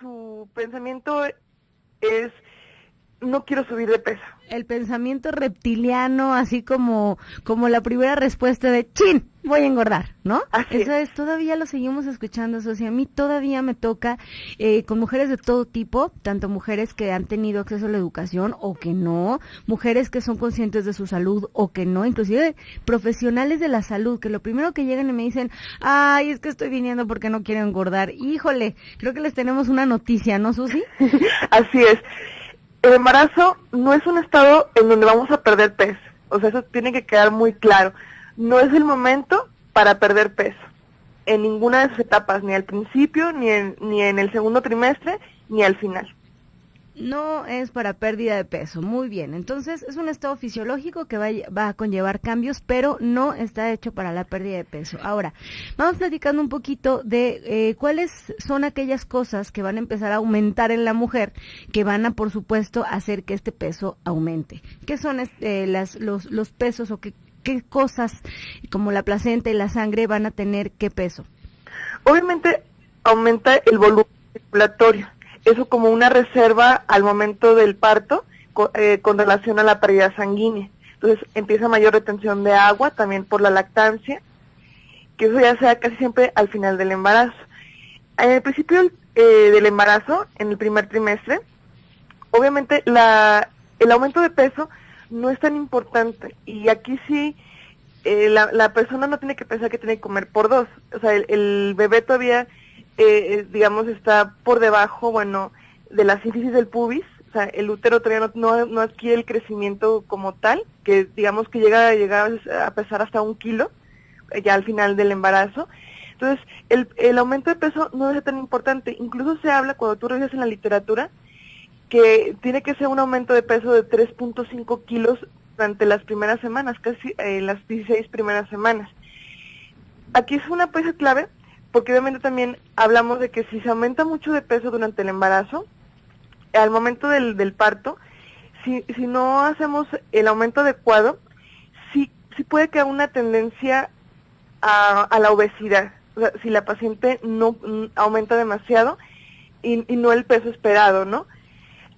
su pensamiento es, no quiero subir de peso. El pensamiento reptiliano, así como la primera respuesta de ¡chin! Voy a engordar, ¿no? Eso es, todavía lo seguimos escuchando, Susi. A mí todavía me toca con mujeres de todo tipo, tanto mujeres que han tenido acceso a la educación o que no, mujeres que son conscientes de su salud o que no, inclusive profesionales de la salud, que lo primero que llegan y me dicen, ay, es que estoy viniendo porque no quiero engordar. Híjole, creo que les tenemos una noticia, ¿no, Susi? Así es. El embarazo no es un estado en donde vamos a perder peso, o sea, eso tiene que quedar muy claro. No es el momento para perder peso, en ninguna de sus etapas, ni al principio, ni en el segundo trimestre, ni al final. No es para pérdida de peso, muy bien. Entonces es un estado fisiológico que va a conllevar cambios, pero no está hecho para la pérdida de peso. Ahora, vamos platicando un poquito de cuáles son aquellas cosas que van a empezar a aumentar en la mujer, que van a, por supuesto, hacer que este peso aumente. ¿Qué son los pesos o qué cosas como la placenta y la sangre van a tener qué peso? Obviamente aumenta el volumen circulatorio. Eso como una reserva al momento del parto con relación a la pérdida sanguínea. Entonces empieza mayor retención de agua, también por la lactancia, que eso ya se da casi siempre al final del embarazo. En el principio del embarazo, en el primer trimestre, obviamente el aumento de peso no es tan importante, y aquí sí la persona no tiene que pensar que tiene que comer por dos. O sea, el bebé todavía digamos, está por debajo, bueno, de la sínfisis del pubis. O sea, el útero todavía no adquiere el crecimiento como tal, que digamos que llega a pesar hasta 1 kilo, ya al final del embarazo. Entonces, el aumento de peso no es tan importante. Incluso se habla, cuando tú revisas en la literatura, que tiene que ser un aumento de peso de 3.5 kilos durante las primeras semanas, casi las 16 primeras semanas. Aquí es una pieza clave, porque obviamente también hablamos de que si se aumenta mucho de peso durante el embarazo, al momento del parto, si no hacemos el aumento adecuado, sí puede que haya una tendencia a la obesidad. O sea, si la paciente no aumenta demasiado y no el peso esperado, ¿no?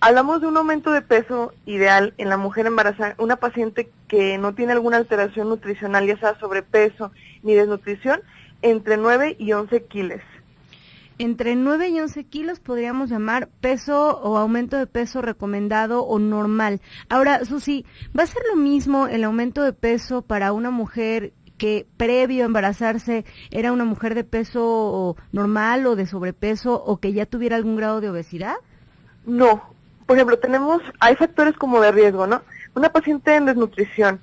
Hablamos de un aumento de peso ideal en la mujer embarazada, una paciente que no tiene alguna alteración nutricional, ya sea sobrepeso ni desnutrición, entre 9 y 11 kilos. Entre 9 y 11 kilos podríamos llamar peso o aumento de peso recomendado o normal. Ahora, Susi, ¿va a ser lo mismo el aumento de peso para una mujer que previo a embarazarse era una mujer de peso normal o de sobrepeso o que ya tuviera algún grado de obesidad? No. Por ejemplo, hay factores como de riesgo, ¿no? Una paciente en desnutrición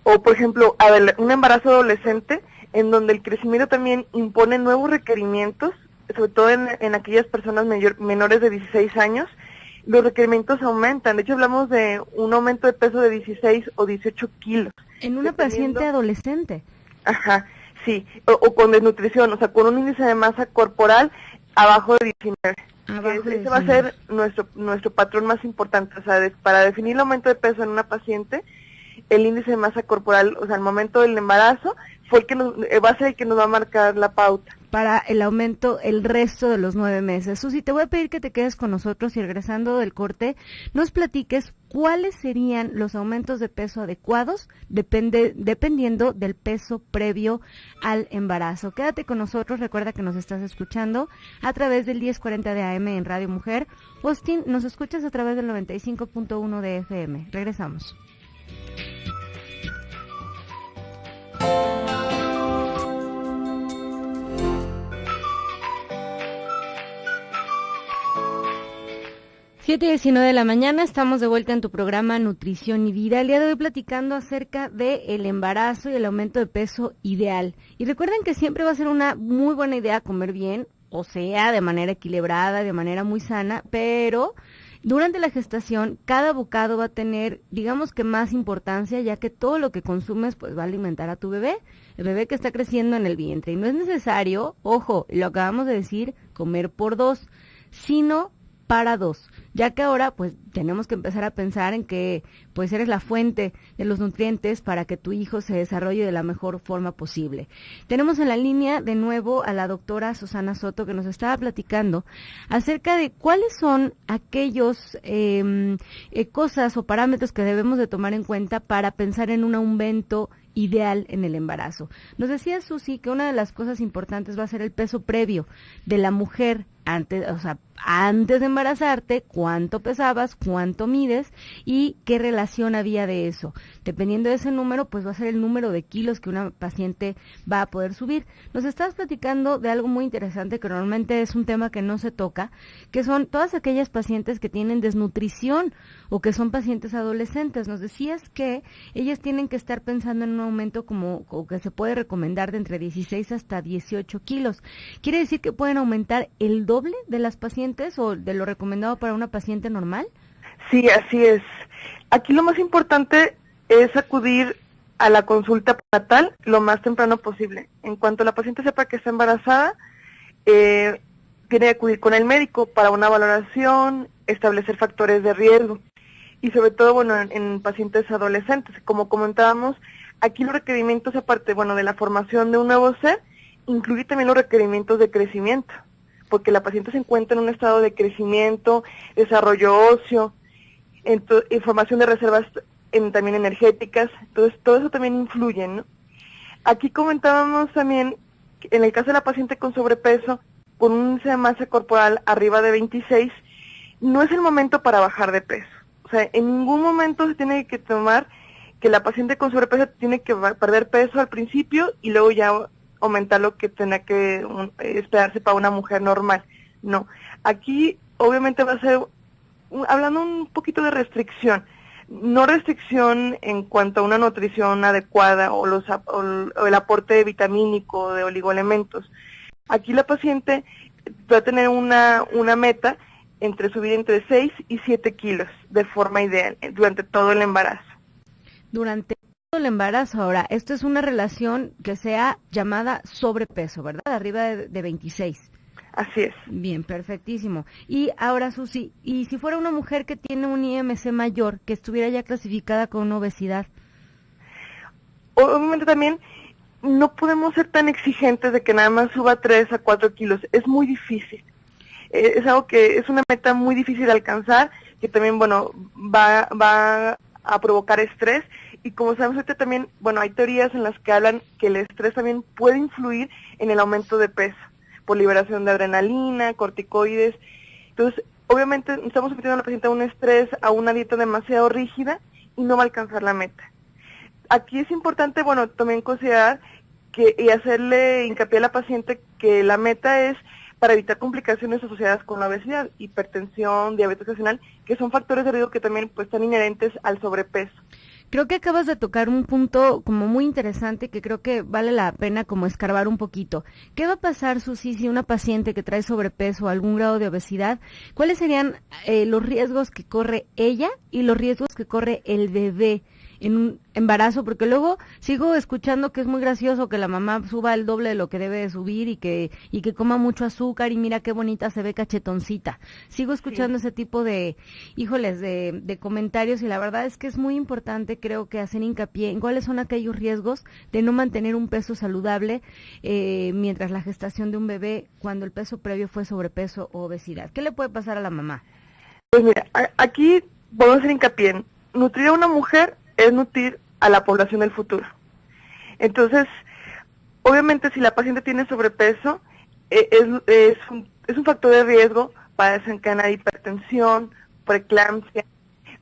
o, por ejemplo, un embarazo adolescente en donde el crecimiento también impone nuevos requerimientos, sobre todo en aquellas personas menores de 16 años, los requerimientos aumentan. De hecho, hablamos de un aumento de peso de 16 o 18 kilos. ¿En una paciente adolescente? Ajá, sí, o con desnutrición, o sea, con un índice de masa corporal abajo de 19. Ese va a ser nuestro patrón más importante. O sea, para definir el aumento de peso en una paciente, el índice de masa corporal, o sea, al momento del embarazo, va a ser el que nos va a marcar la pauta. Para el aumento el resto de los 9 meses. Susi, te voy a pedir que te quedes con nosotros y regresando del corte, nos platiques cuáles serían los aumentos de peso adecuados dependiendo del peso previo al embarazo. Quédate con nosotros, recuerda que nos estás escuchando a través del 1040 de AM en Radio Mujer. Austin, nos escuchas a través del 95.1 de FM. Regresamos. Siete y 19 de la mañana, estamos de vuelta en tu programa Nutrición y Vida. El día de hoy platicando acerca del embarazo y el aumento de peso ideal. Y recuerden que siempre va a ser una muy buena idea comer bien, o sea, de manera equilibrada, de manera muy sana, pero durante la gestación cada bocado va a tener, digamos que más importancia, ya que todo lo que consumes pues va a alimentar a tu bebé, el bebé que está creciendo en el vientre. Y no es necesario, ojo, lo acabamos de decir, comer por dos, sino para 2, ya que ahora pues tenemos que empezar a pensar en que pues eres la fuente de los nutrientes para que tu hijo se desarrolle de la mejor forma posible. Tenemos en la línea de nuevo a la doctora Susana Soto, que nos estaba platicando acerca de cuáles son aquellos cosas o parámetros que debemos de tomar en cuenta para pensar en un aumento ideal en el embarazo. Nos decía Susi que una de las cosas importantes va a ser el peso previo de la mujer antes de embarazarte, cuánto pesabas, cuánto mides y qué relación había de eso. Dependiendo de ese número, pues va a ser el número de kilos que una paciente va a poder subir. Nos estabas platicando de algo muy interesante que normalmente es un tema que no se toca, que son todas aquellas pacientes que tienen desnutrición o que son pacientes adolescentes. Nos decías que ellas tienen que estar pensando en un aumento o que se puede recomendar de entre 16 hasta 18 kilos. ¿Quiere decir que pueden aumentar el doble de las pacientes o de lo recomendado para una paciente normal? Sí, así es. Aquí lo más importante es acudir a la consulta prenatal lo más temprano posible. En cuanto la paciente sepa que está embarazada, tiene que acudir con el médico para una valoración, establecer factores de riesgo y sobre todo, bueno, en pacientes adolescentes. Como comentábamos, aquí los requerimientos, aparte, bueno, de la formación de un nuevo ser, incluye también los requerimientos de crecimiento, porque la paciente se encuentra en un estado de crecimiento, desarrollo óseo, formación de reservas también energéticas, entonces todo eso también influye, ¿no? Aquí comentábamos también, que en el caso de la paciente con sobrepeso, con un índice de masa corporal arriba de 26, no es el momento para bajar de peso. O sea, en ningún momento se tiene que tomar que la paciente con sobrepeso tiene que perder peso al principio y luego ya aumentar lo que tenga que esperarse para una mujer normal. No, aquí obviamente va a ser, hablando un poquito de restricción, no restricción en cuanto a una nutrición adecuada o el aporte vitamínico o de oligoelementos. Aquí la paciente va a tener una meta subir entre 6 y 7 kilos de forma ideal durante todo el embarazo. Durante todo el embarazo, ahora, esto es una relación que sea llamada sobrepeso, ¿verdad? Arriba de 26. Así es. Bien, perfectísimo. Y ahora, Susi, ¿y si fuera una mujer que tiene un IMC mayor, que estuviera ya clasificada con una obesidad? Obviamente también no podemos ser tan exigentes de que nada más suba 3 a 4 kilos. Es muy difícil. Es algo que es una meta muy difícil de alcanzar, que también, bueno, va a provocar estrés. Y como sabemos ahorita también, bueno, hay teorías en las que hablan que el estrés también puede influir en el aumento de peso, por liberación de adrenalina, corticoides. Entonces, obviamente estamos sometiendo a la paciente a un estrés, a una dieta demasiado rígida y no va a alcanzar la meta. Aquí es importante, bueno, también considerar y hacerle hincapié a la paciente que la meta es para evitar complicaciones asociadas con la obesidad, hipertensión, diabetes gestacional, que son factores de riesgo que también pues están inherentes al sobrepeso. Creo que acabas de tocar un punto como muy interesante que creo que vale la pena como escarbar un poquito. ¿Qué va a pasar, Susi, si una paciente que trae sobrepeso o algún grado de obesidad, cuáles serían los riesgos que corre ella y los riesgos que corre el bebé en un embarazo? Porque luego sigo escuchando que es muy gracioso que la mamá suba el doble de lo que debe de subir y que coma mucho azúcar y mira qué bonita se ve cachetoncita. Sigo escuchando ese tipo de, de comentarios y la verdad es que es muy importante, creo que hacer hincapié en cuáles son aquellos riesgos de no mantener un peso saludable mientras la gestación de un bebé, cuando el peso previo fue sobrepeso o obesidad. ¿Qué le puede pasar a la mamá? Pues mira, aquí vamos a hacer hincapié en nutrir a una mujer es nutrir a la población del futuro. Entonces, obviamente si la paciente tiene sobrepeso, es un factor de riesgo para desencadenar hipertensión, preeclampsia.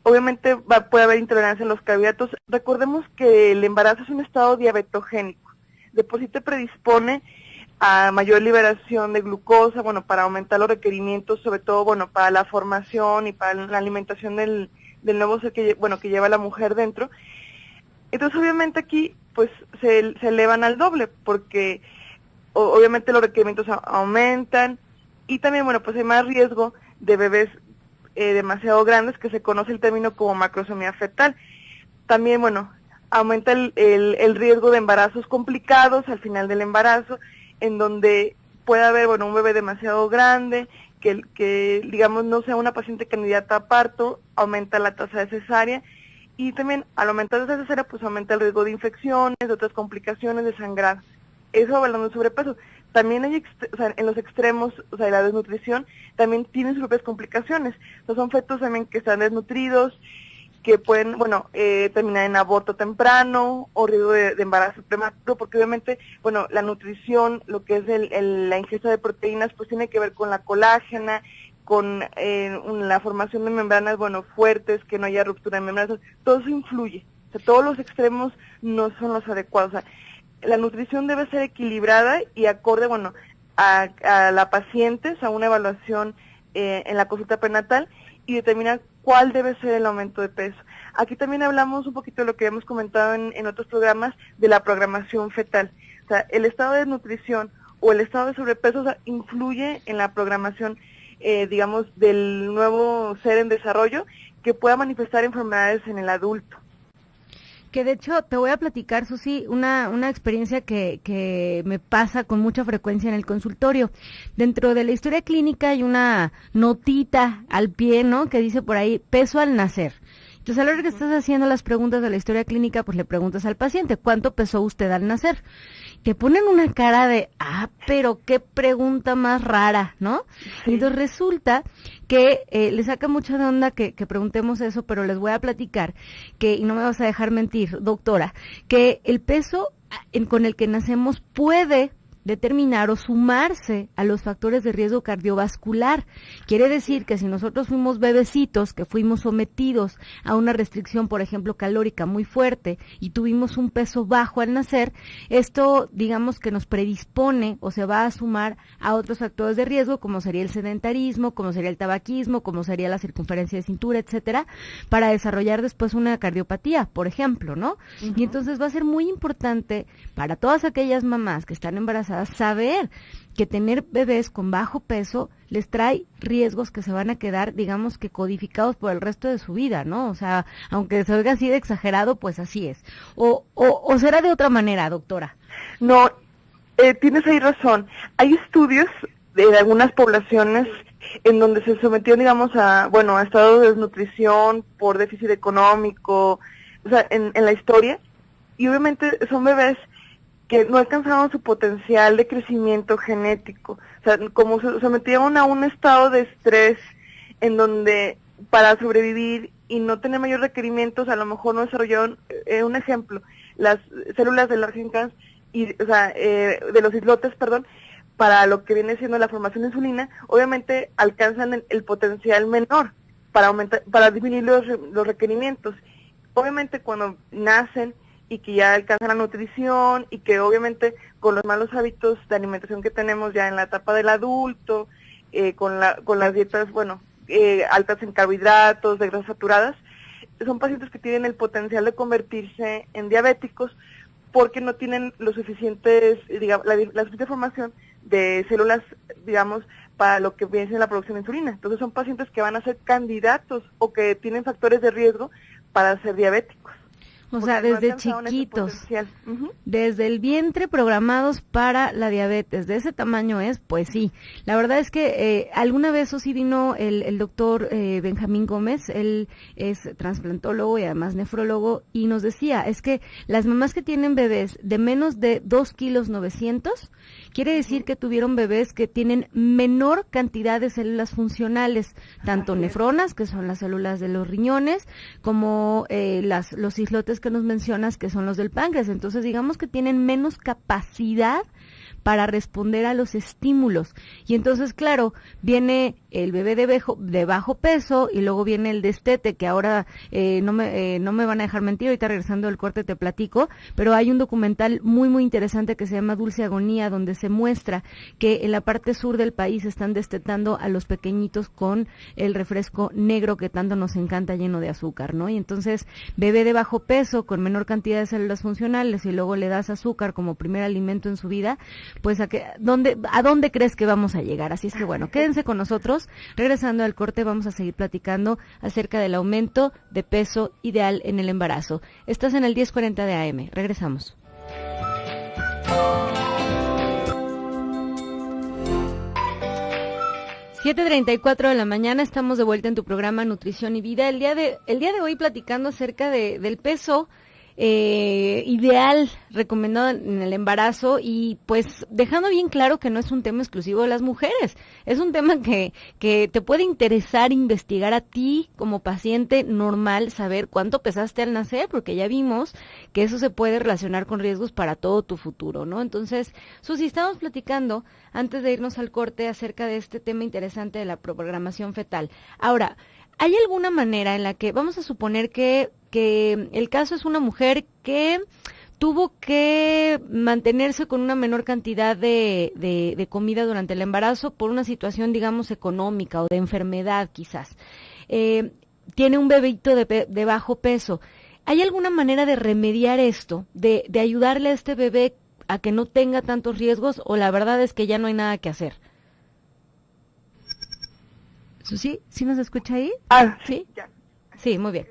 Obviamente puede haber intolerancia en los carbohidratos. Recordemos que el embarazo es un estado diabetogénico. De por sí te predispone a mayor liberación de glucosa, bueno, para aumentar los requerimientos, sobre todo, bueno, para la formación y para la alimentación del nuevo ser que lleva la mujer dentro. Entonces obviamente aquí pues se elevan al doble porque obviamente los requerimientos aumentan y también bueno pues hay más riesgo de bebés demasiado grandes, que se conoce el término como macrosomía fetal. También bueno aumenta el riesgo de embarazos complicados al final del embarazo, en donde puede haber bueno un bebé demasiado grande que digamos no sea una paciente candidata a parto, aumenta la tasa de cesárea, y también al aumentar la tasa de cesárea pues aumenta el riesgo de infecciones, de otras complicaciones, de sangrado. Eso hablando de sobrepeso. También hay, o sea, en los extremos, o sea, la desnutrición también tiene sus propias complicaciones. O sea, son fetos también que están desnutridos, que pueden, terminar en aborto temprano o riesgo de embarazo prematuro, porque obviamente, la nutrición, lo que es la ingesta de proteínas, pues tiene que ver con la colágena, con la formación de membranas, fuertes, que no haya ruptura de membranas, todo eso influye. O sea, todos los extremos no son los adecuados. O sea, la nutrición debe ser equilibrada y acorde, a la paciente, a una evaluación en la consulta prenatal, y determinar cuál debe ser el aumento de peso. Aquí también hablamos un poquito de lo que hemos comentado en otros programas, de la programación fetal. O sea, el estado de nutrición o el estado de sobrepeso, influye en la programación, del nuevo ser en desarrollo, que pueda manifestar enfermedades en el adulto. Que de hecho te voy a platicar, Susi, una experiencia que me pasa con mucha frecuencia en el consultorio. Dentro de la historia clínica hay una notita al pie, ¿no?, que dice por ahí, peso al nacer. Entonces, a la hora que estás haciendo las preguntas de la historia clínica, pues le preguntas al paciente, ¿cuánto pesó usted al nacer? Te ponen una cara de, pero qué pregunta más rara, ¿no? Sí. Entonces resulta que le saca mucha de onda que preguntemos eso, pero les voy a platicar que, y no me vas a dejar mentir, doctora, que el peso con el que nacemos puede determinar o sumarse a los factores de riesgo cardiovascular. Quiere decir que si nosotros fuimos bebecitos, que fuimos sometidos a una restricción, por ejemplo, calórica muy fuerte, y tuvimos un peso bajo al nacer, esto, digamos, que nos predispone o se va a sumar a otros factores de riesgo, como sería el sedentarismo, como sería el tabaquismo, como sería la circunferencia de cintura, etcétera, para desarrollar después una cardiopatía, por ejemplo, ¿no? Uh-huh. Y entonces va a ser muy importante para todas aquellas mamás que están embarazadas saber que tener bebés con bajo peso les trae riesgos que se van a quedar, digamos, que codificados por el resto de su vida, ¿no? O sea, aunque se oiga así de exagerado, pues así es. ¿O será de otra manera, doctora? No, tienes ahí razón. Hay estudios de algunas poblaciones en donde se sometieron, digamos, a estado de desnutrición por déficit económico, o sea, en la historia, y obviamente son bebés que no alcanzaban su potencial de crecimiento genético. O sea, como se sometieron a un estado de estrés en donde para sobrevivir y no tener mayores requerimientos, a lo mejor no desarrollaron, un ejemplo, las células de Langerhans, de los islotes, para lo que viene siendo la formación de insulina, obviamente alcanzan el potencial menor para disminuir los requerimientos. Obviamente cuando nacen y que ya alcanzan la nutrición, y que obviamente con los malos hábitos de alimentación que tenemos ya en la etapa del adulto, con las dietas, altas en carbohidratos, de grasas saturadas, son pacientes que tienen el potencial de convertirse en diabéticos porque no tienen la suficiente formación de células, para lo que viene siendo la producción de insulina. Entonces son pacientes que van a ser candidatos o que tienen factores de riesgo para ser diabéticos. O sea, desde chiquitos, desde el vientre programados para la diabetes, de ese tamaño es, pues sí. La verdad es que alguna vez sí vino el doctor Benjamín Gómez, él es trasplantólogo y además nefrólogo, y nos decía, es que las mamás que tienen bebés de menos de 2 kilos 900, quiere decir que tuvieron bebés que tienen menor cantidad de células funcionales, tanto nefronas, que son las células de los riñones, como los islotes que nos mencionas, que son los del páncreas. Entonces, digamos que tienen menos capacidad para responder a los estímulos. Y entonces, claro, viene el bebé de bajo peso y luego viene el destete, que ahora no me van a dejar mentir, ahorita regresando del corte te platico, pero hay un documental muy, muy interesante que se llama Dulce Agonía, donde se muestra que en la parte sur del país están destetando a los pequeñitos con el refresco negro que tanto nos encanta, lleno de azúcar, ¿no? Y entonces, bebé de bajo peso, con menor cantidad de células funcionales, y luego le das azúcar como primer alimento en su vida, pues ¿a dónde crees que vamos a llegar? Así es que bueno, quédense con nosotros. Regresando al corte vamos a seguir platicando acerca del aumento de peso ideal en el embarazo. Estás en el 1040 de AM. Regresamos. 7:34 de la mañana, estamos de vuelta en tu programa Nutrición y Vida. El día de hoy platicando acerca del peso ideal recomendado en el embarazo, y pues dejando bien claro que no es un tema exclusivo de las mujeres, es un tema que te puede interesar investigar a ti como paciente normal, saber cuánto pesaste al nacer, porque ya vimos que eso se puede relacionar con riesgos para todo tu futuro, ¿no? Entonces, Susi, estamos platicando antes de irnos al corte acerca de este tema interesante de la programación fetal. Ahora, ¿hay alguna manera en la que, vamos a suponer que el caso es una mujer que tuvo que mantenerse con una menor cantidad de comida durante el embarazo por una situación, digamos, económica o de enfermedad quizás? Tiene un bebito de bajo peso. ¿Hay alguna manera de remediar esto, de ayudarle a este bebé a que no tenga tantos riesgos, o la verdad es que ya no hay nada que hacer? ¿Susi, sí nos escucha ahí? Sí, ya. Sí, muy bien.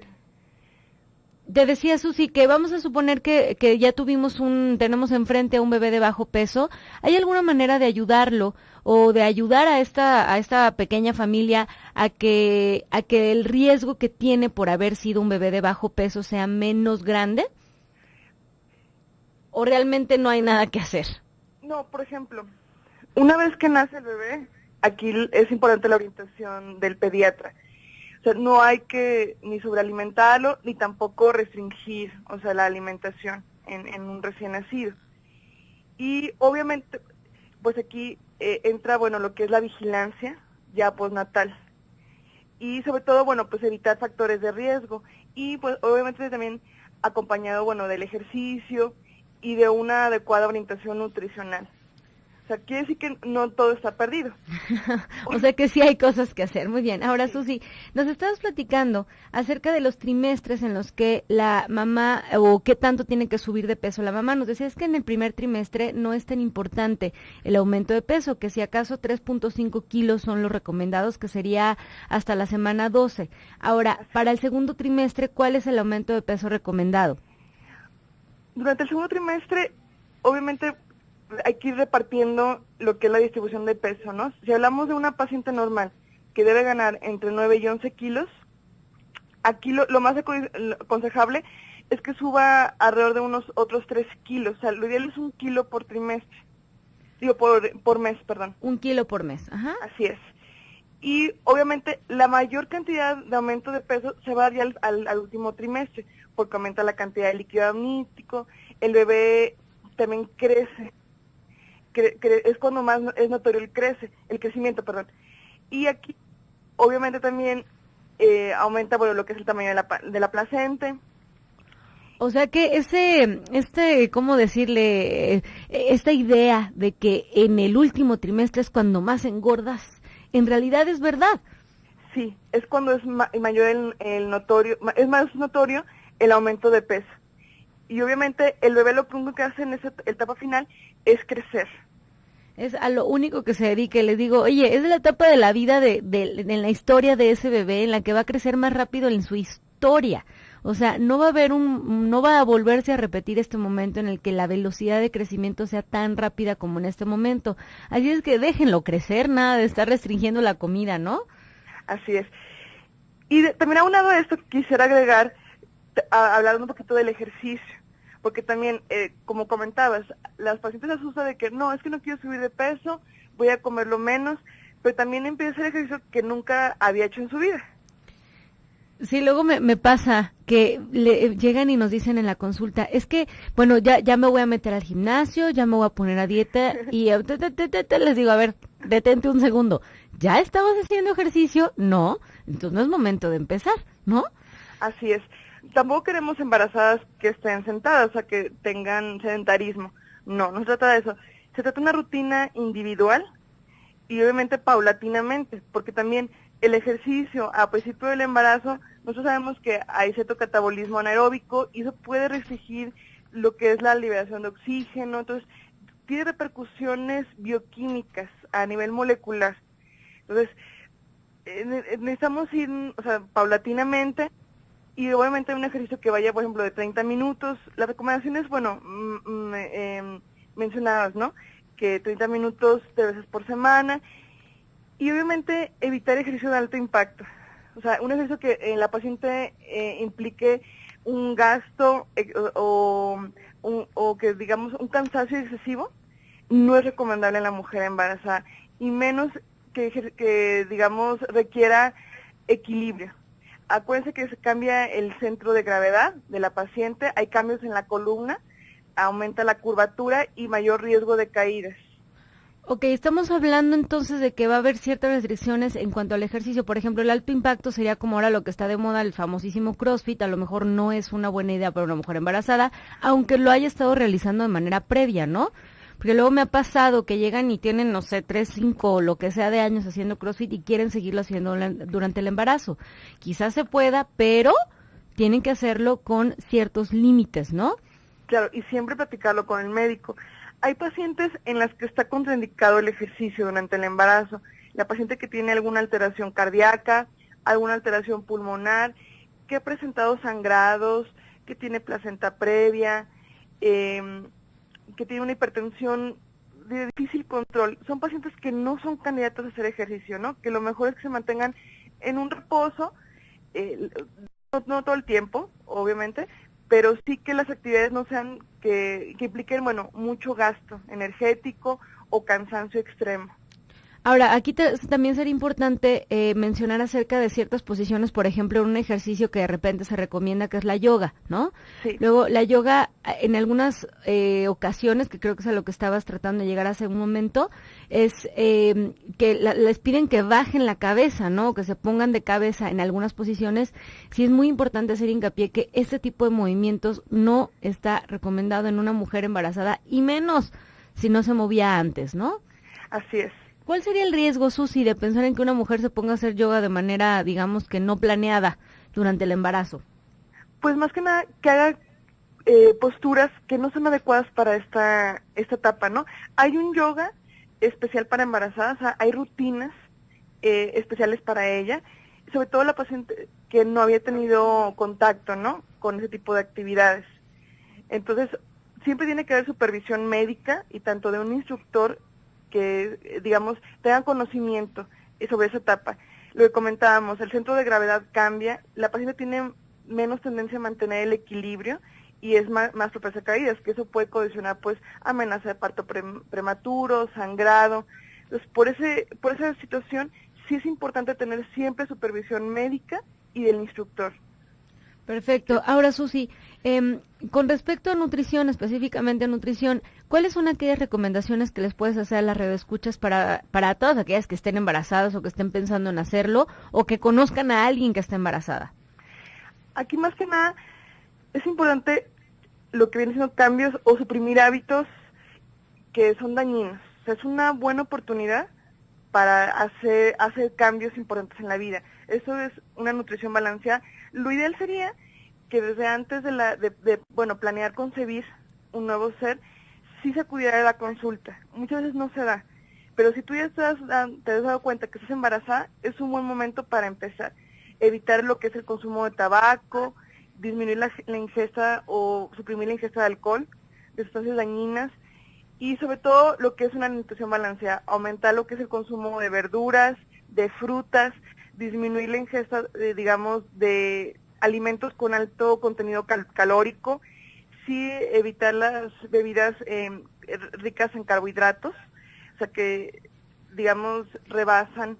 Te decía, Susi, que vamos a suponer que ya tenemos enfrente a un bebé de bajo peso. ¿Hay alguna manera de ayudarlo o de ayudar a esta pequeña familia a que el riesgo que tiene por haber sido un bebé de bajo peso sea menos grande? ¿O realmente no hay nada que hacer? No, por ejemplo, una vez que nace el bebé, aquí es importante la orientación del pediatra. O sea, no hay que ni sobrealimentarlo, ni tampoco restringir, o sea, la alimentación en un recién nacido. Y obviamente, pues aquí entra, bueno, lo que es la vigilancia ya postnatal. Y sobre todo, bueno, pues evitar factores de riesgo. Y pues obviamente también acompañado, bueno, del ejercicio y de una adecuada orientación nutricional. O sea, quiere decir que no todo está perdido. O sea que sí hay cosas que hacer. Muy bien. Ahora, Susi, nos estabas platicando acerca de los trimestres en los que la mamá, o qué tanto tiene que subir de peso la mamá. Nos decías que en el primer trimestre no es tan importante el aumento de peso, que si acaso 3.5 kilos son los recomendados, que sería hasta la semana 12. Ahora, para el segundo trimestre, ¿cuál es el aumento de peso recomendado? Durante el segundo trimestre, obviamente, hay que ir repartiendo lo que es la distribución de peso, ¿no? Si hablamos de una paciente normal que debe ganar entre 9 y 11 kilos, aquí lo más aconsejable es que suba alrededor de unos otros 3 kilos. O sea, lo ideal es 1 kilo por trimestre. Digo, por mes, perdón. 1 kilo por mes, ajá. Así es. Y obviamente la mayor cantidad de aumento de peso se va a dar al último trimestre, porque aumenta la cantidad de líquido amniótico, el bebé también crece. Es cuando más es notorio el crecimiento, perdón. Y aquí, obviamente, también aumenta, bueno, lo que es el tamaño de la placenta. O sea que ¿cómo decirle? Esta idea de que en el último trimestre es cuando más engordas, en realidad es verdad. Sí, es cuando es mayor es más notorio el aumento de peso. Y obviamente el bebé lo único que hace en esa etapa final es crecer. Es a lo único que se dedique. Les digo, oye, es la etapa de la vida en la historia de ese bebé en la que va a crecer más rápido en su historia. O sea, no va a volverse a repetir este momento en el que la velocidad de crecimiento sea tan rápida como en este momento. Así es que déjenlo crecer, nada de estar restringiendo la comida, ¿no? Así es. Y también aunado a esto quisiera agregar, hablando un poquito del ejercicio, porque también, como comentabas, las pacientes se asustan de que no, es que no quiero subir de peso, voy a comerlo menos, pero también empieza a hacer ejercicio que nunca había hecho en su vida. Sí, luego me pasa que llegan y nos dicen en la consulta, es que, bueno, ya me voy a meter al gimnasio, ya me voy a poner a dieta, y les digo, a ver, detente un segundo, ¿ya estabas haciendo ejercicio? No, entonces no es momento de empezar, ¿no? Así es. Tampoco queremos embarazadas que estén sentadas, o sea, que tengan sedentarismo. No se trata de eso. Se trata de una rutina individual y obviamente paulatinamente, porque también el ejercicio a principio del embarazo, nosotros sabemos que hay cierto catabolismo anaeróbico y eso puede restringir lo que es la liberación de oxígeno, entonces tiene repercusiones bioquímicas a nivel molecular. Entonces, necesitamos ir, o sea, paulatinamente. Y obviamente un ejercicio que vaya, por ejemplo, de 30 minutos. Las recomendaciones, bueno, mencionadas, ¿no? Que 30 minutos 3 veces por semana. Y obviamente evitar ejercicio de alto impacto. O sea, un ejercicio que la paciente implique un gasto o que digamos un cansancio excesivo, no es recomendable en la mujer embarazada, y menos que digamos requiera equilibrio. Acuérdense que se cambia el centro de gravedad de la paciente, hay cambios en la columna, aumenta la curvatura y mayor riesgo de caídas. Ok, estamos hablando entonces de que va a haber ciertas restricciones en cuanto al ejercicio. Por ejemplo, el alto impacto sería como ahora lo que está de moda, el famosísimo CrossFit. A lo mejor no es una buena idea para una mujer embarazada, aunque lo haya estado realizando de manera previa, ¿no? Porque luego me ha pasado que llegan y tienen, no sé, 3, 5 o lo que sea de años haciendo CrossFit y quieren seguirlo haciendo durante el embarazo. Quizás se pueda, pero tienen que hacerlo con ciertos límites, ¿no? Claro, y siempre platicarlo con el médico. Hay pacientes en las que está contraindicado el ejercicio durante el embarazo. La paciente que tiene alguna alteración cardíaca, alguna alteración pulmonar, que ha presentado sangrados, que tiene placenta previa, que tiene una hipertensión de difícil control. Son pacientes que no son candidatos a hacer ejercicio, ¿no? Que lo mejor es que se mantengan en un reposo, no todo el tiempo, obviamente, pero sí que las actividades no sean que impliquen, bueno, mucho gasto energético o cansancio extremo. Ahora, aquí también sería importante mencionar acerca de ciertas posiciones, por ejemplo, un ejercicio que de repente se recomienda que es la yoga, ¿no? Sí. Luego, la yoga, en algunas ocasiones, que creo que es a lo que estabas tratando de llegar hace un momento, es que les piden que bajen la cabeza, ¿no? Que se pongan de cabeza en algunas posiciones. Sí es muy importante hacer hincapié que este tipo de movimientos no está recomendado en una mujer embarazada, y menos si no se movía antes, ¿no? Así es. ¿Cuál sería el riesgo, Susi, de pensar en que una mujer se ponga a hacer yoga de manera, digamos, que no planeada durante el embarazo? Pues más que nada que haga posturas que no son adecuadas para esta etapa, ¿no? Hay un yoga especial para embarazadas, o sea, hay rutinas especiales para ella, sobre todo la paciente que no había tenido contacto, ¿no? Con ese tipo de actividades. Entonces, siempre tiene que haber supervisión médica y tanto de un instructor que, digamos, tengan conocimiento sobre esa etapa. Lo que comentábamos, el centro de gravedad cambia, la paciente tiene menos tendencia a mantener el equilibrio y es más propensa a caídas, que eso puede condicionar, pues, amenaza de parto prematuro, sangrado. Entonces, por esa situación, sí es importante tener siempre supervisión médica y del instructor. Perfecto. Ahora, Susi, con respecto a nutrición, específicamente a nutrición, ¿cuáles son aquellas recomendaciones que les puedes hacer a las radioescuchas para todas aquellas que estén embarazadas o que estén pensando en hacerlo o que conozcan a alguien que está embarazada? Aquí más que nada es importante lo que viene siendo cambios o suprimir hábitos que son dañinos. O sea, es una buena oportunidad para hacer cambios importantes en la vida. Eso es una nutrición balanceada. Lo ideal sería que desde antes de planear concebir un nuevo ser, sí se acudiera a la consulta. Muchas veces no se da, pero si tú ya te has dado cuenta que estás embarazada, es un buen momento para empezar. Evitar lo que es el consumo de tabaco, disminuir la ingesta o suprimir la ingesta de alcohol, de sustancias dañinas, y sobre todo lo que es una nutrición balanceada, aumentar lo que es el consumo de verduras, de frutas, disminuir la ingesta, de alimentos con alto contenido calórico, sí evitar las bebidas ricas en carbohidratos, o sea que, digamos, rebasan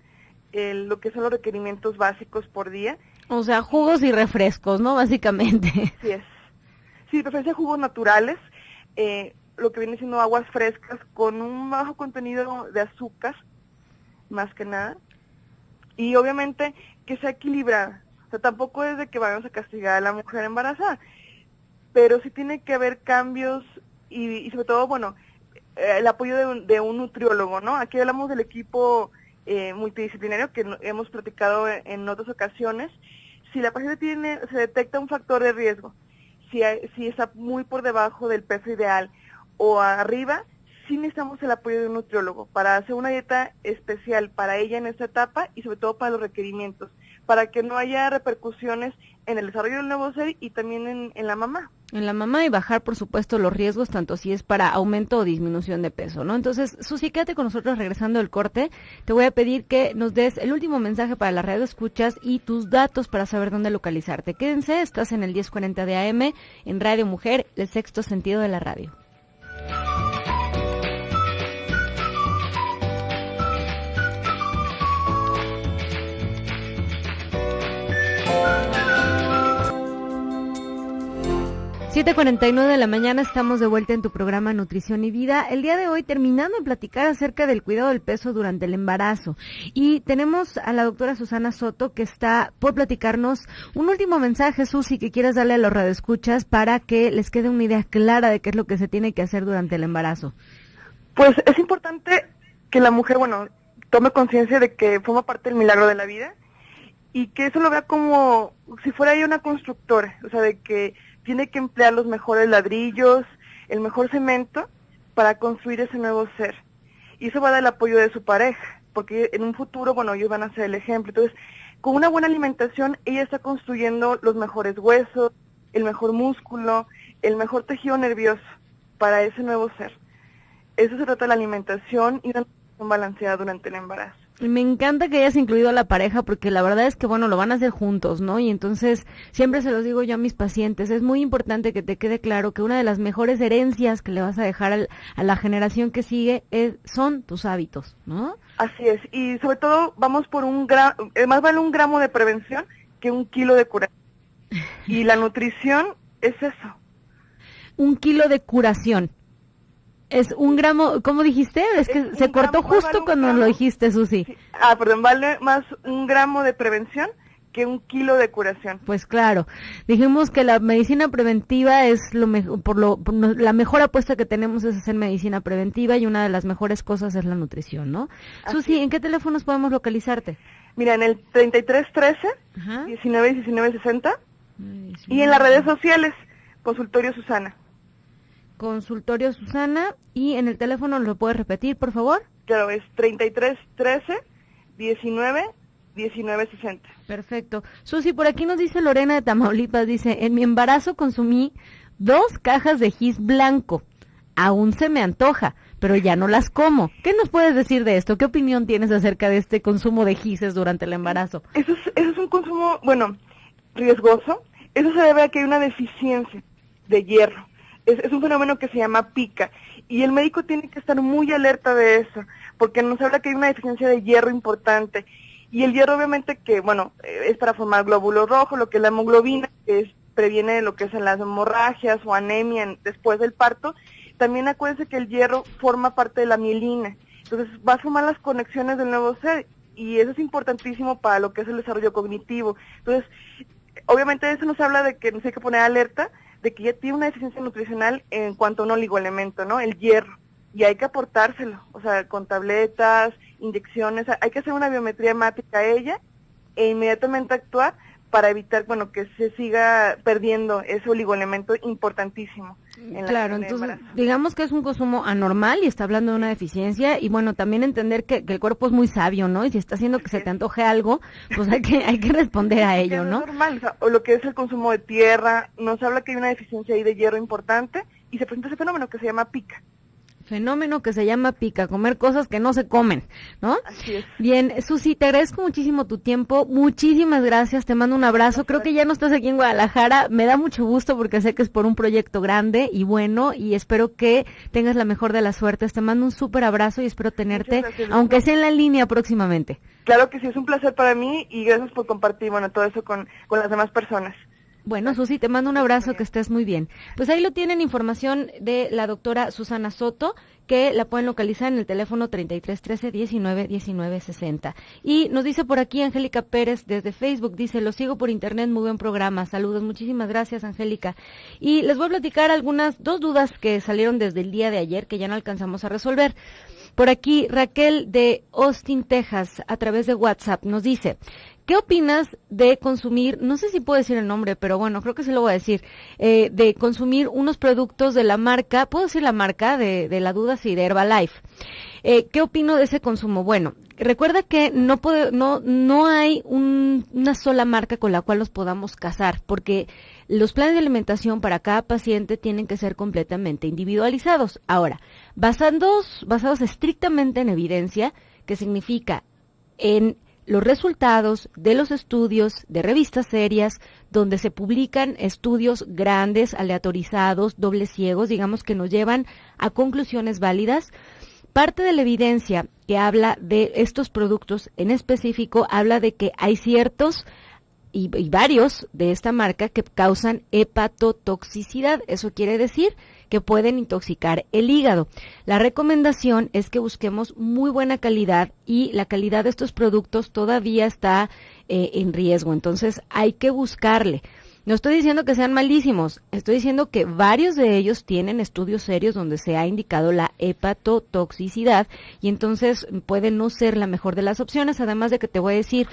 lo que son los requerimientos básicos por día. O sea, jugos y refrescos, ¿no? Básicamente. Sí es. Sí, de preferencia jugos naturales, lo que viene siendo aguas frescas con un bajo contenido de azúcar, más que nada, y obviamente que sea equilibrada. O sea, tampoco es de que vayamos a castigar a la mujer embarazada, pero sí tiene que haber cambios y sobre todo, bueno, el apoyo de un nutriólogo, ¿no? Aquí hablamos del equipo multidisciplinario que hemos platicado en otras ocasiones. Si la paciente se detecta un factor de riesgo, si está muy por debajo del peso ideal o arriba, sí necesitamos el apoyo de un nutriólogo para hacer una dieta especial para ella en esta etapa y sobre todo para los requerimientos, para que no haya repercusiones en el desarrollo del nuevo ser y también en la mamá. En la mamá, y bajar, por supuesto, los riesgos, tanto si es para aumento o disminución de peso, ¿no? Entonces, Susi, quédate con nosotros regresando del corte. Te voy a pedir que nos des el último mensaje para la radio escuchas y tus datos para saber dónde localizarte. Quédense, estás en el 1040 de AM, en Radio Mujer, el sexto sentido de la radio. 7:49 de la mañana, estamos de vuelta en tu programa Nutrición y Vida. El día de hoy terminando de platicar acerca del cuidado del peso durante el embarazo. Y tenemos a la doctora Susana Soto, que está por platicarnos un último mensaje, Susi, que quieras darle a los radioescuchas para que les quede una idea clara de qué es lo que se tiene que hacer durante el embarazo. Pues es importante que la mujer, tome conciencia de que forma parte del milagro de la vida y que eso lo vea como si fuera ella una constructora, o sea, de que tiene que emplear los mejores ladrillos, el mejor cemento para construir ese nuevo ser. Y eso va a dar el apoyo de su pareja, porque en un futuro, ellos van a ser el ejemplo. Entonces, con una buena alimentación, ella está construyendo los mejores huesos, el mejor músculo, el mejor tejido nervioso para ese nuevo ser. Eso se trata de la alimentación y una alimentación balanceada durante el embarazo. Me encanta que hayas incluido a la pareja, porque la verdad es que, lo van a hacer juntos, ¿no? Y entonces, siempre se los digo yo a mis pacientes, es muy importante que te quede claro que una de las mejores herencias que le vas a dejar a la generación que sigue son tus hábitos, ¿no? Así es, y sobre todo vamos por más vale 1 gramo de prevención que 1 kilo de curación. Y la nutrición es eso. 1 kilo de curación. Es 1 gramo, ¿cómo dijiste? Es que se cortó justo cuando lo dijiste, Susi. Sí. Vale más 1 gramo de prevención que 1 kilo de curación. Pues claro, dijimos que la medicina preventiva es la mejor apuesta que tenemos es hacer medicina preventiva, y una de las mejores cosas es la nutrición, ¿no? Así. Susi, ¿en qué teléfonos podemos localizarte? Mira, en el 3313, 191960, y en las redes sociales, Consultorio Susana. Consultorio Susana, y en el teléfono, ¿lo puedes repetir, por favor? Claro, es 3313-19-1960. Perfecto. Susi, por aquí nos dice Lorena de Tamaulipas, dice, en mi embarazo consumí 2 cajas de gis blanco, aún se me antoja, pero ya no las como. ¿Qué nos puedes decir de esto? ¿Qué opinión tienes acerca de este consumo de gises durante el embarazo? Eso es un consumo, riesgoso. Eso se debe a que hay una deficiencia de hierro. Es un fenómeno que se llama pica, y el médico tiene que estar muy alerta de eso, porque nos habla que hay una deficiencia de hierro importante, y el hierro obviamente que, es para formar glóbulos rojos, lo que es la hemoglobina, que previene lo que son las hemorragias o anemia después del parto. También acuérdense que el hierro forma parte de la mielina, entonces va a formar las conexiones del nuevo ser, y eso es importantísimo para lo que es el desarrollo cognitivo. Entonces, obviamente eso nos habla de que nos hay que poner alerta, de que ya tiene una deficiencia nutricional en cuanto a un oligoelemento, ¿no? El hierro. Y hay que aportárselo, con tabletas, inyecciones, hay que hacer una biometría hemática a ella e inmediatamente actuar para evitar, que se siga perdiendo ese oligoelemento importantísimo. Claro, entonces digamos que es un consumo anormal y está hablando de una deficiencia, y también entender que el cuerpo es muy sabio, ¿no? Y si está haciendo que se te antoje algo, pues hay que responder a ello, ¿no? Es normal, o lo que es el consumo de tierra, nos habla que hay una deficiencia ahí de hierro importante, y se presenta ese fenómeno que se llama pica. Fenómeno que se llama pica, comer cosas que no se comen, ¿no? Así es. Bien, Susi, te agradezco muchísimo tu tiempo, muchísimas gracias, te mando un abrazo. Creo que ya no estás aquí en Guadalajara, me da mucho gusto porque sé que es por un proyecto grande y bueno, y espero que tengas la mejor de las suertes. Te mando un súper abrazo y espero tenerte, aunque sea en la línea próximamente. Claro que sí, es un placer para mí, y gracias por compartir, todo eso con las demás personas. Bueno, Susi, te mando un abrazo, que estés muy bien. Pues ahí lo tienen, información de la doctora Susana Soto, que la pueden localizar en el teléfono 3313-19-1960. Y nos dice por aquí Angélica Pérez desde Facebook, dice, lo sigo por internet, muy buen programa, saludos, muchísimas gracias, Angélica. Y les voy a platicar dos dudas que salieron desde el día de ayer, que ya no alcanzamos a resolver. Por aquí, Raquel de Austin, Texas, a través de WhatsApp, nos dice, ¿qué opinas de consumir, no sé si puedo decir el nombre, pero creo que sí lo voy a decir, de consumir unos productos de la marca, ¿puedo decir la marca de la duda? Sí, de Herbalife. ¿Qué opino de ese consumo? Bueno, recuerda que no hay una sola marca con la cual los podamos casar, porque los planes de alimentación para cada paciente tienen que ser completamente individualizados. Ahora, basados estrictamente en evidencia, que significa en los resultados de los estudios de revistas serias, donde se publican estudios grandes, aleatorizados, dobles ciegos, digamos que nos llevan a conclusiones válidas. Parte de la evidencia que habla de estos productos en específico habla de que hay ciertos y varios de esta marca que causan hepatotoxicidad. Eso quiere decir que pueden intoxicar el hígado. La recomendación es que busquemos muy buena calidad y la calidad de estos productos todavía está en riesgo. Entonces hay que buscarle. No estoy diciendo que sean malísimos, estoy diciendo que varios de ellos tienen estudios serios donde se ha indicado la hepatotoxicidad y entonces puede no ser la mejor de las opciones, además de que te voy a decir,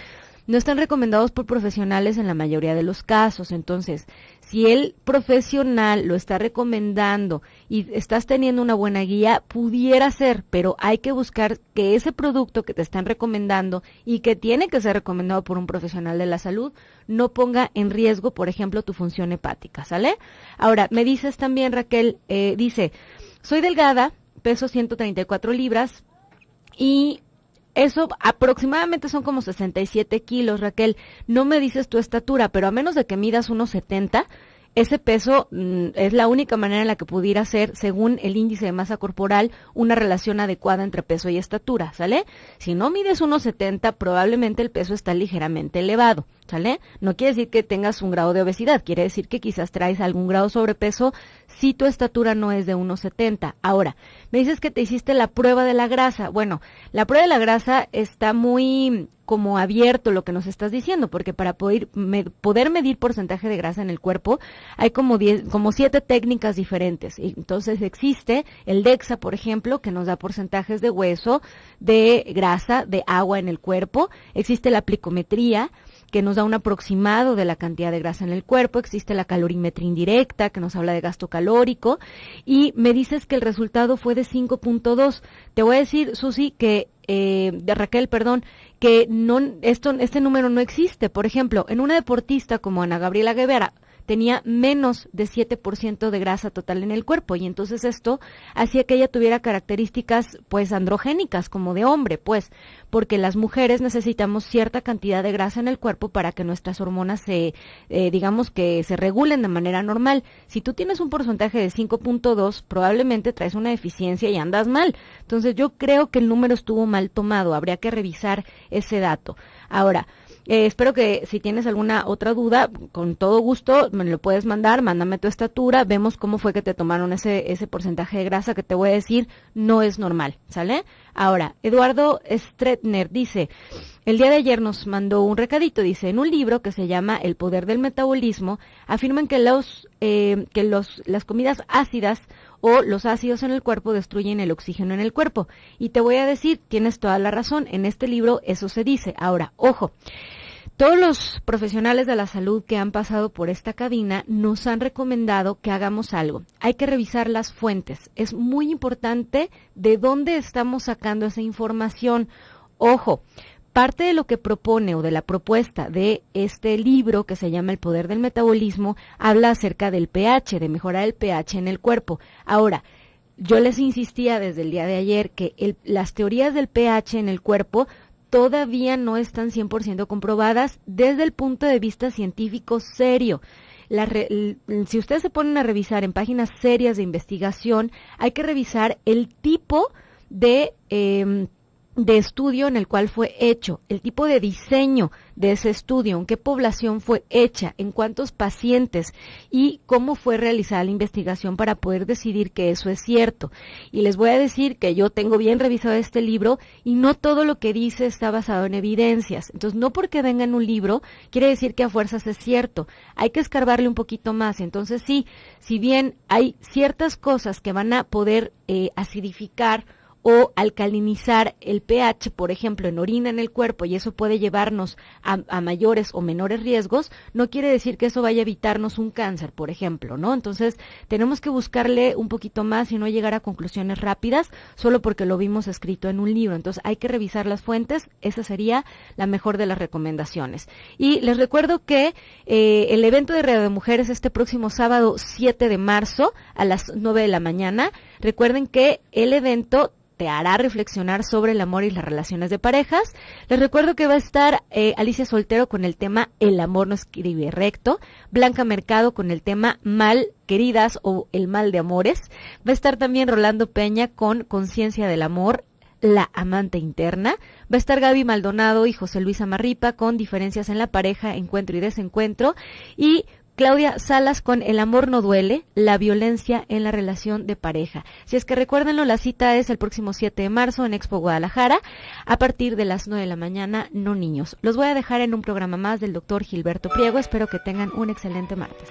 no están recomendados por profesionales en la mayoría de los casos. Entonces, si el profesional lo está recomendando y estás teniendo una buena guía, pudiera ser, pero hay que buscar que ese producto que te están recomendando y que tiene que ser recomendado por un profesional de la salud no ponga en riesgo, por ejemplo, tu función hepática, ¿sale? Ahora, me dices también, Raquel, dice, soy delgada, peso 134 libras y eso aproximadamente son como 67 kilos, Raquel. No me dices tu estatura, pero a menos de que midas unos 70, ese peso es la única manera en la que pudiera ser, según el índice de masa corporal, una relación adecuada entre peso y estatura, ¿sale? Si no mides unos 70, probablemente el peso está ligeramente elevado, ¿sale? No quiere decir que tengas un grado de obesidad, quiere decir que quizás traes algún grado de sobrepeso si tu estatura no es de unos 70. Ahora, me dices que te hiciste la prueba de la grasa. Bueno, la prueba de la grasa está muy como abierto lo que nos estás diciendo, porque para poder medir porcentaje de grasa en el cuerpo hay como 7 técnicas diferentes. Y entonces existe el DEXA, por ejemplo, que nos da porcentajes de hueso, de grasa, de agua en el cuerpo. Existe la plicometría, que nos da un aproximado de la cantidad de grasa en el cuerpo. Existe la calorimetría indirecta, que nos habla de gasto calórico, y me dices que el resultado fue de 5.2. Te voy a decir, Susi, que de Raquel, perdón, que este número no existe. Por ejemplo, en una deportista como Ana Gabriela Guevara, tenía menos de 7% de grasa total en el cuerpo, y entonces esto hacía que ella tuviera características pues androgénicas, como de hombre, pues, porque las mujeres necesitamos cierta cantidad de grasa en el cuerpo para que nuestras hormonas digamos que se regulen de manera normal. Si tú tienes un porcentaje de 5.2, probablemente traes una deficiencia y andas mal. Entonces yo creo que el número estuvo mal tomado, habría que revisar ese dato. Ahora, espero que si tienes alguna otra duda, con todo gusto me lo puedes mandar, mándame tu estatura, vemos cómo fue que te tomaron ese porcentaje de grasa que te voy a decir, no es normal, ¿sale? Ahora, Eduardo Stretner dice, el día de ayer nos mandó un recadito, dice, en un libro que se llama El poder del metabolismo, afirman que las comidas ácidas o los ácidos en el cuerpo destruyen el oxígeno en el cuerpo. Y te voy a decir, tienes toda la razón, en este libro eso se dice. Ahora, ojo, todos los profesionales de la salud que han pasado por esta cabina nos han recomendado que hagamos algo. Hay que revisar las fuentes. Es muy importante de dónde estamos sacando esa información. Ojo, parte de lo que propone o de la propuesta de este libro que se llama El poder del metabolismo habla acerca del pH, de mejorar el pH en el cuerpo. Ahora, yo les insistía desde el día de ayer que las teorías del pH en el cuerpo todavía no están 100% comprobadas desde el punto de vista científico serio. Si ustedes se ponen a revisar en páginas serias de investigación, hay que revisar el tipo de estudio en el cual fue hecho, el tipo de diseño de ese estudio, en qué población fue hecha, en cuántos pacientes y cómo fue realizada la investigación para poder decidir que eso es cierto. Y les voy a decir que yo tengo bien revisado este libro y no todo lo que dice está basado en evidencias. Entonces, no porque venga en un libro quiere decir que a fuerzas es cierto. Hay que escarbarle un poquito más. Entonces, sí, si bien hay ciertas cosas que van a poder acidificar o alcalinizar el pH, por ejemplo, en orina en el cuerpo, y eso puede llevarnos a mayores o menores riesgos, no quiere decir que eso vaya a evitarnos un cáncer, por ejemplo, ¿no? Entonces, tenemos que buscarle un poquito más y no llegar a conclusiones rápidas solo porque lo vimos escrito en un libro. Entonces, hay que revisar las fuentes. Esa sería la mejor de las recomendaciones. Y les recuerdo que el evento de Radio de Mujeres este próximo sábado 7 de marzo a las 9 de la mañana. Recuerden que el evento te hará reflexionar sobre el amor y las relaciones de parejas. Les recuerdo que va a estar Alicia Soltero con el tema El amor no escribe recto, Blanca Mercado con el tema Mal queridas o el mal de amores. Va a estar también Rolando Peña con Conciencia del amor, la amante interna. Va a estar Gaby Maldonado y José Luis Amarripa con Diferencias en la pareja, encuentro y desencuentro. Y Claudia Salas con El amor no duele, la violencia en la relación de pareja. Si es que recuérdenlo, la cita es el próximo 7 de marzo en Expo Guadalajara a partir de las 9 de la mañana, no niños. Los voy a dejar en un programa más del doctor Gilberto Priego. Espero que tengan un excelente martes.